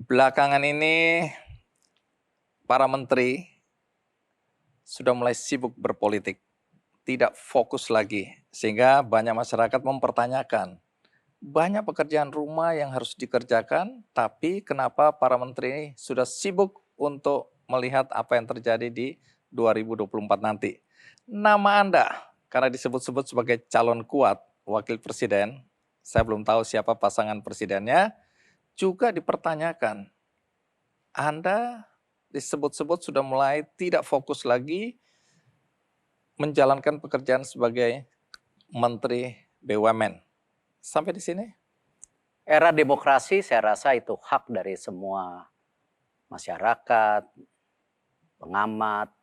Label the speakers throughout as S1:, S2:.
S1: Belakangan ini para menteri sudah mulai sibuk berpolitik, tidak fokus lagi, sehingga banyak masyarakat mempertanyakan, banyak pekerjaan rumah yang harus dikerjakan, tapi kenapa para menteri ini sudah sibuk untuk melihat apa yang terjadi di 2024 nanti. Nama Anda, karena disebut-sebut sebagai calon kuat wakil presiden, saya belum tahu siapa pasangan presidennya, juga dipertanyakan. Anda disebut-sebut sudah mulai tidak fokus lagi menjalankan pekerjaan sebagai Menteri BUMN. Sampai di sini?
S2: Era demokrasi saya rasa itu hak dari semua masyarakat, pengamat,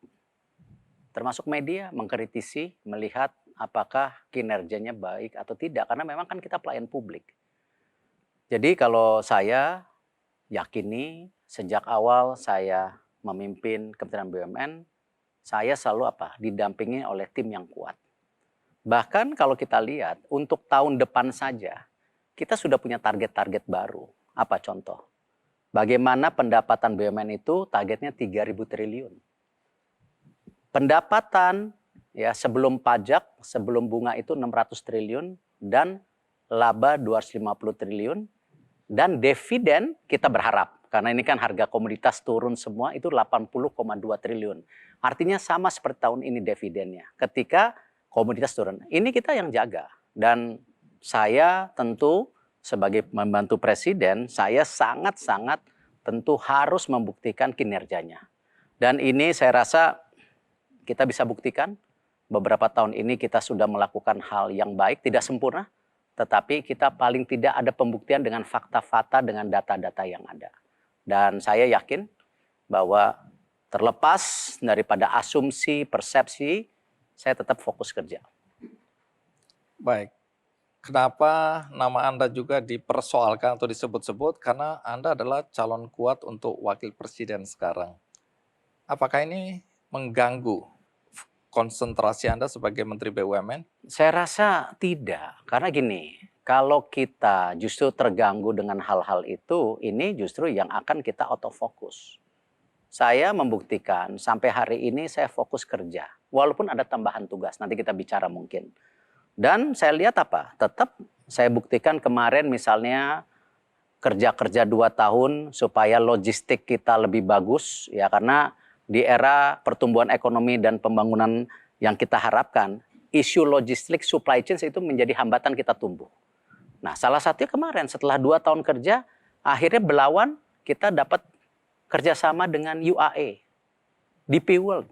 S2: termasuk media mengkritisi, melihat apakah kinerjanya baik atau tidak. Karena memang kan kita pelayan publik. Jadi kalau saya yakini sejak awal saya memimpin Kementerian BUMN, saya selalu didampingi oleh tim yang kuat. Bahkan kalau kita lihat untuk tahun depan saja, kita sudah punya target-target baru. Apa contoh? Bagaimana pendapatan BUMN itu targetnya 3.000 triliun. Pendapatan ya sebelum pajak, sebelum bunga itu 600 triliun dan laba 250 triliun dan dividen kita berharap karena ini kan harga komoditas turun semua itu 80,2 triliun. Artinya sama seperti tahun ini dividennya. Ketika komoditas turun, ini kita yang jaga dan saya tentu sebagai membantu presiden, saya sangat-sangat tentu harus membuktikan kinerjanya. Dan ini saya rasa kita bisa buktikan beberapa tahun ini kita sudah melakukan hal yang baik, tidak sempurna, tetapi kita paling tidak ada pembuktian dengan fakta-fakta, dengan data-data yang ada. Dan saya yakin bahwa terlepas daripada asumsi, persepsi, saya tetap fokus kerja.
S1: Baik. Kenapa nama Anda juga dipersoalkan atau disebut-sebut? Karena Anda adalah calon kuat untuk wakil presiden sekarang. Apakah ini mengganggu konsentrasi Anda sebagai Menteri BUMN?
S2: Saya rasa tidak, karena gini, kalau kita justru terganggu dengan hal-hal itu, ini justru yang akan kita autofokus. Saya membuktikan sampai hari ini saya fokus kerja, walaupun ada tambahan tugas, nanti kita bicara mungkin. Dan saya lihat tetap saya buktikan kemarin misalnya kerja-kerja 2 tahun supaya logistik kita lebih bagus, ya karena di era pertumbuhan ekonomi dan pembangunan yang kita harapkan, isu logistik supply chain itu menjadi hambatan kita tumbuh. Nah, salah satunya kemarin setelah 2 tahun kerja, akhirnya Belawan kita dapat kerjasama dengan UAE, DP World.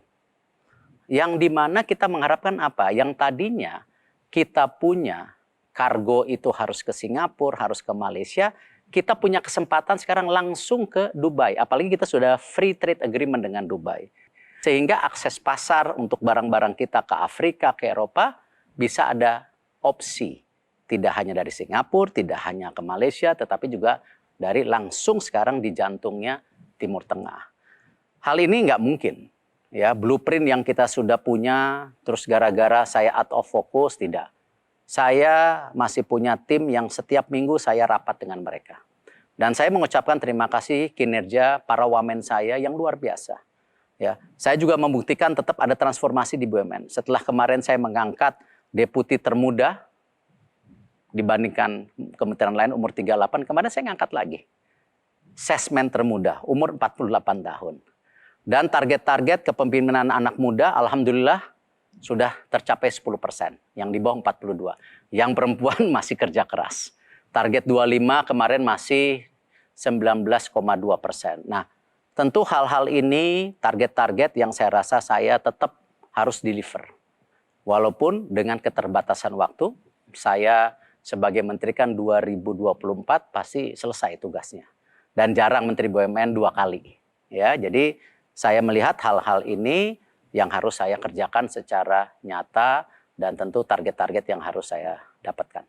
S2: Yang dimana kita mengharapkan Yang tadinya kita punya kargo itu harus ke Singapura, harus ke Malaysia, kita punya kesempatan sekarang langsung ke Dubai. Apalagi kita sudah free trade agreement dengan Dubai. Sehingga akses pasar untuk barang-barang kita ke Afrika, ke Eropa, bisa ada opsi. Tidak hanya dari Singapura, tidak hanya ke Malaysia, tetapi juga dari langsung sekarang di jantungnya Timur Tengah. Hal ini nggak mungkin. Ya, blueprint yang kita sudah punya, terus gara-gara saya out of focus, tidak. Saya masih punya tim yang setiap minggu saya rapat dengan mereka. Dan saya mengucapkan terima kasih kinerja para wamen saya yang luar biasa. Ya, saya juga membuktikan tetap ada transformasi di BUMN. Setelah kemarin saya mengangkat deputi termuda dibandingkan kementerian lain umur 38, kemarin saya ngangkat lagi. Sesmen termuda, umur 48 tahun. Dan target-target kepemimpinan anak muda, alhamdulillah, sudah tercapai 10%, yang di bawah 42. Yang perempuan masih kerja keras. Target 25 kemarin masih 19,2%. Nah, tentu hal-hal ini target-target yang saya rasa saya tetap harus deliver. Walaupun dengan keterbatasan waktu, saya sebagai menteri kan 2024 pasti selesai tugasnya. Dan jarang Menteri BUMN 2 kali. Ya, jadi saya melihat hal-hal ini yang harus saya kerjakan secara nyata dan tentu target-target yang harus saya dapatkan.